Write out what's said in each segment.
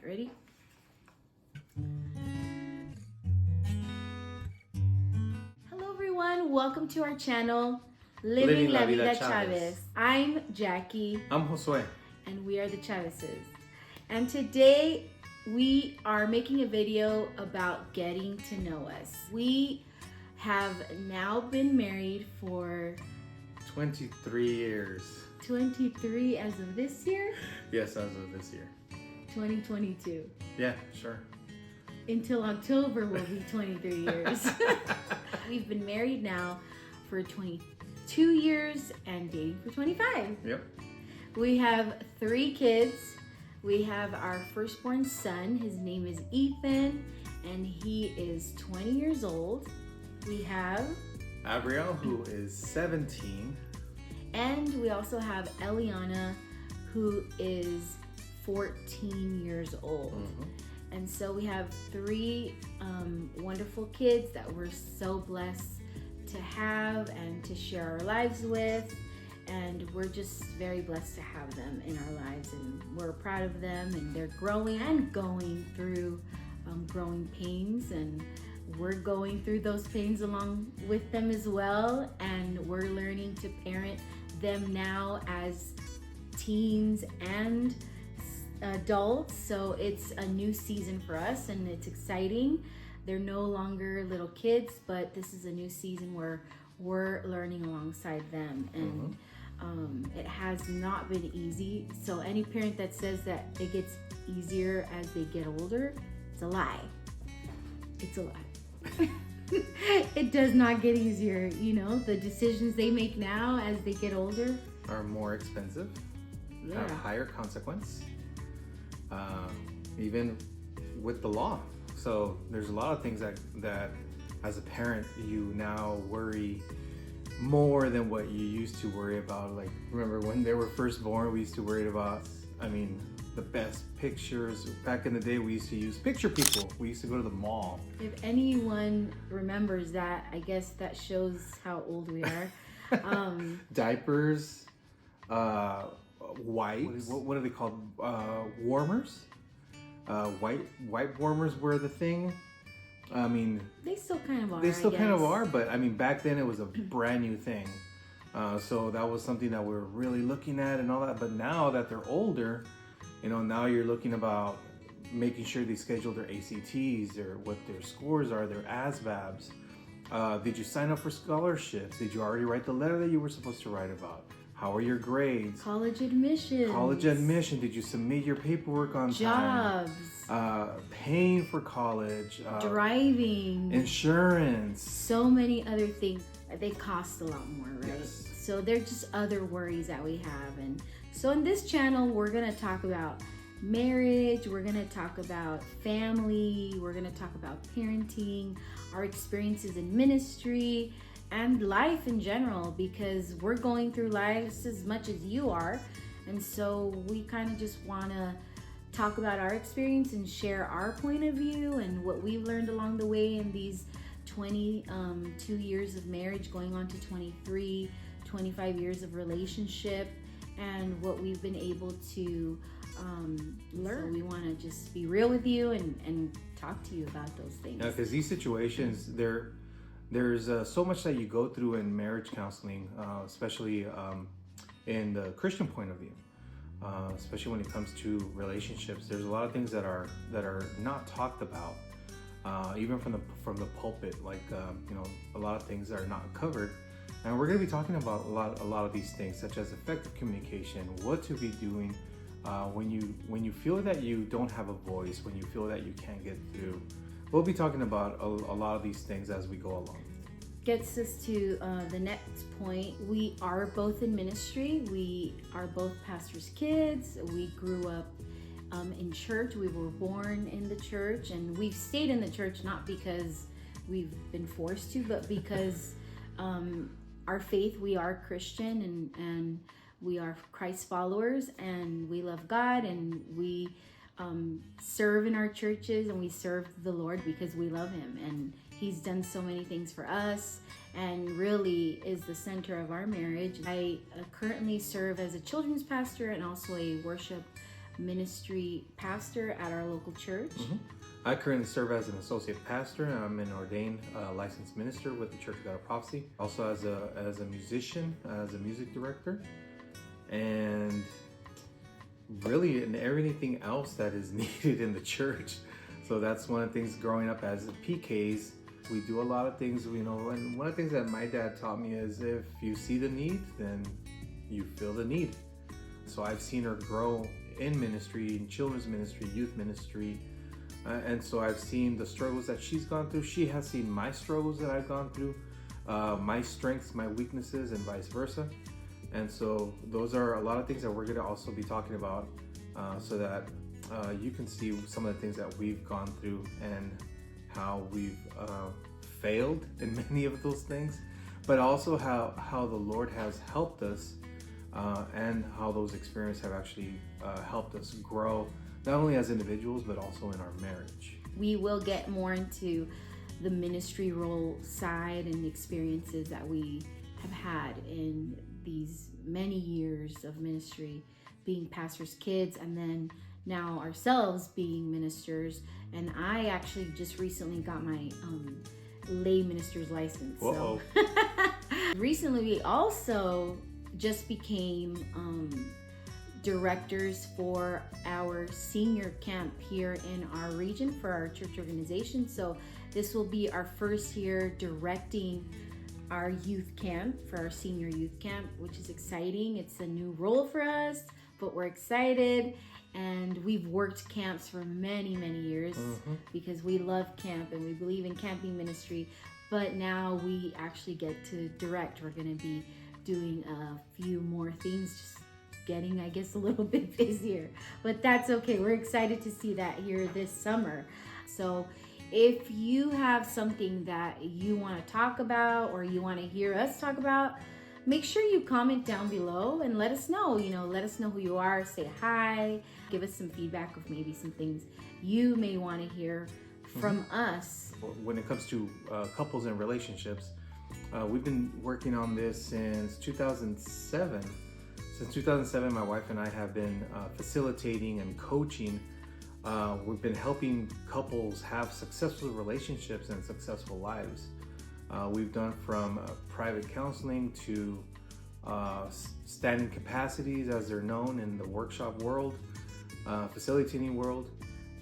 Ready? Hello everyone, welcome to our channel, Living La Vida Chavez. I'm Jackie. I'm Josue. And we are the Chavezes. And today we are making a video about getting to know us. We have now been married for 23 years. 23 as of this year? Yes, as of this year. 2022. Yeah, sure. Until October will be 23 years. We've been married now for 22 years and dating for 25. Yep. We have 3 kids. We have our firstborn son. His name is Ethan, and he is 20 years old. We have Abriel, who is 17. And we also have Eliana, who is 14 years old. Mm-hmm. And so we have 3 wonderful kids that we're so blessed to have and to share our lives with. And we're just very blessed to have them in our lives, and we're proud of them, and they're growing and going through growing pains, and we're going through those pains along with them as well, and we're learning to parent them now as teens and adults. So it's a new season for us, and it's exciting. They're no longer little kids, but this is a new season where we're learning alongside them, and it has not been easy. So any parent that says that it gets easier as they get older, it's a lie. It's a lie. It does not get easier. You know, the decisions they make now as they get older are more expensive, have higher consequence, even with the law. So there's a lot of things that as a parent you now worry more than what you used to worry about. Like, remember when they were first born, we used to worry about, the best pictures. Back in the day, we used to use picture people. We used to go to the mall. If anyone remembers that, I guess that shows how old we are. Diapers, wipes. What are they called? Warmers. Wipe warmers were the thing. They still kind of are. They still kind of are, but back then it was a brand new thing. So that was something that we were really looking at and all that. But now that they're older, now you're looking about making sure they schedule their ACTs or what their scores are, their ASVABs. Did you sign up for scholarships? Did you already write the letter that you were supposed to write about? How are your grades? College admission. Did you submit your paperwork on time? Jobs. Paying for college. Driving. Insurance. So many other things. They cost a lot more, right? Yes. So they're just other worries that we have. And so in this channel, we're going to talk about marriage. We're going to talk about family. We're going to talk about parenting, our experiences in ministry, and life in general, because we're going through life as much as you are. And so we kind of just want to talk about our experience and share our point of view and what we've learned along the way in these 22 years of marriage, going on to 25 years of relationship, and what we've been able to learn. So we want to just be real with you and talk to you about those things. Yeah, because these situations, there's so much that you go through in marriage counseling, especially in the Christian point of view, especially when it comes to relationships. There's a lot of things that are not talked about, even from the pulpit. Like a lot of things that are not covered, and we're going to be talking about a lot of these things, such as effective communication, what to be doing when you feel that you don't have a voice, when you feel that you can't get through. We'll be talking about a lot of these things as we go along. Gets us to the next point. We are both in ministry. We are both pastors' kids. We grew up in church. We were born in the church, and we've stayed in the church not because we've been forced to, but because our faith, we are Christian, and we are Christ followers, and we love God, and we serve in our churches, and we serve the Lord because we love Him, and He's done so many things for us and really is the center of our marriage. I currently serve as a children's pastor and also a worship ministry pastor at our local church. I currently serve as an associate pastor. I'm an ordained licensed minister with the Church of God of Prophecy. Also as a musician, as a music director, and really in everything else that is needed in the church. So that's one of the things growing up as PKs. We do a lot of things, you know, and one of the things that my dad taught me is if you see the need, then you feel the need. So I've seen her grow in ministry, in children's ministry, youth ministry, and so I've seen the struggles that she's gone through. She has seen my struggles that I've gone through, my strengths, my weaknesses, and vice versa. And so those are a lot of things that we're going to also be talking about, so that you can see some of the things that we've gone through and how we've failed in many of those things, but also how the Lord has helped us, and how those experiences have actually helped us grow, not only as individuals, but also in our marriage. We will get more into the ministry role side and the experiences that we have had in these many years of ministry, being pastors' kids, and then now ourselves being ministers. And I actually just recently got my lay minister's license. Whoa. So recently we also just became directors for our senior camp here in our region for our church organization. So this will be our first year directing our youth camp, for our senior youth camp, which is exciting. It's a new role for us, but we're excited. And we've worked camps for many, many years because we love camp and we believe in camping ministry. But now we actually get to direct. We're going to be doing a few more things, just getting, I guess, a little bit busier. But that's okay. We're excited to see that here this summer. So if you have something that you want to talk about or you want to hear us talk about, make sure you comment down below and let us know. You know, let us know who you are, say hi, give us some feedback of maybe some things you may want to hear from us. When it comes to couples and relationships, we've been working on this since 2007. Since 2007, my wife and I have been facilitating and coaching. We've been helping couples have successful relationships and successful lives. We've done from private counseling to standing capacities, as they're known in the workshop world, facilitating world,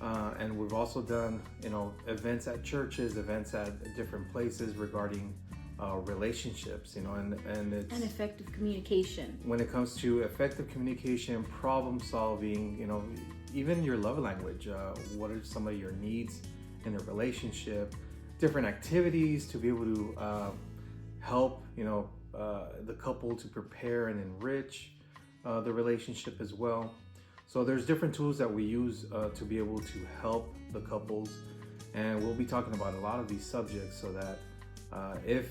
and we've also done, you know, events at churches, events at different places regarding relationships, you know, and it's and effective communication. When it comes to effective communication, problem solving, you know, even your love language. What are some of your needs in a relationship? Different activities to be able to help, you know, the couple to prepare and enrich the relationship as well. So there's different tools that we use to be able to help the couples, and we'll be talking about a lot of these subjects so that if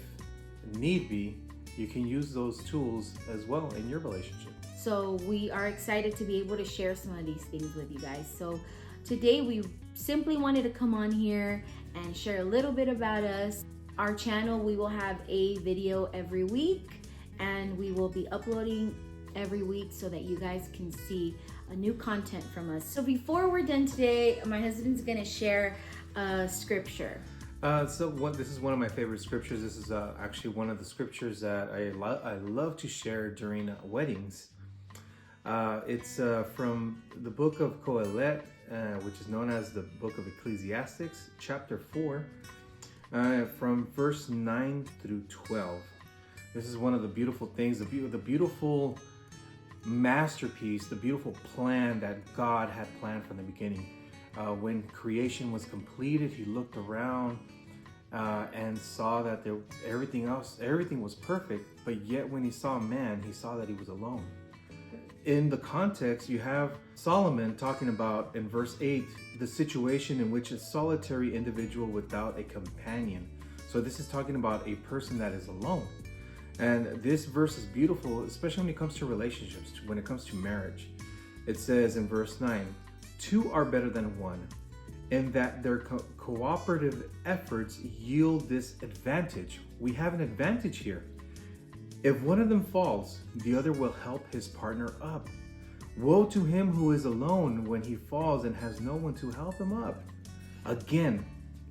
need be, you can use those tools as well in your relationship. So we are excited to be able to share some of these things with you guys. So today we simply wanted to come on here and share a little bit about us. Our channel, we will have a video every week, and we will be uploading every week so that you guys can see a new content from us. So before we're done today, my husband's gonna share a scripture. This is one of my favorite scriptures. This is actually one of the scriptures that I love to share during weddings. It's from the book of Kohelet, which is known as the book of Ecclesiastes, chapter 4, from verse 9 through 12. This is one of the beautiful things, the beautiful masterpiece, the beautiful plan that God had planned from the beginning. When creation was completed, he looked around and saw that everything was perfect, but yet when he saw man, he saw that he was alone. In the context, you have Solomon talking about, in verse 8, the situation in which a solitary individual without a companion. So this is talking about a person that is alone. And this verse is beautiful, especially when it comes to relationships, when it comes to marriage. It says in verse 9, "Two are better than one, in that their cooperative efforts yield this advantage." We have an advantage here. "If one of them falls, the other will help his partner up. Woe to him who is alone when he falls and has no one to help him up. Again,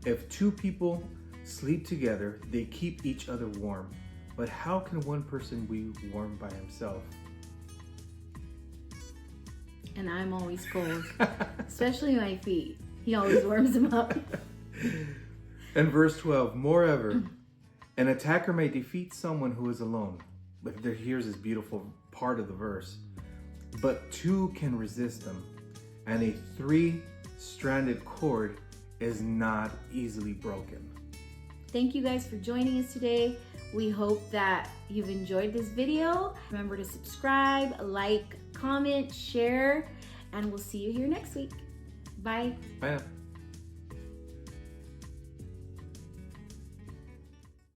if two people sleep together, they keep each other warm. But how can one person be warm by himself? And I'm always cold, especially my feet. He always warms them up. And verse 12, moreover, an attacker may defeat someone who is alone. But here's this beautiful part of the verse. But two can resist them, and a three-stranded cord is not easily broken. Thank you guys for joining us today. We hope that you've enjoyed this video. Remember to subscribe, like, comment, share, and we'll see you here next week. Bye. Bye now.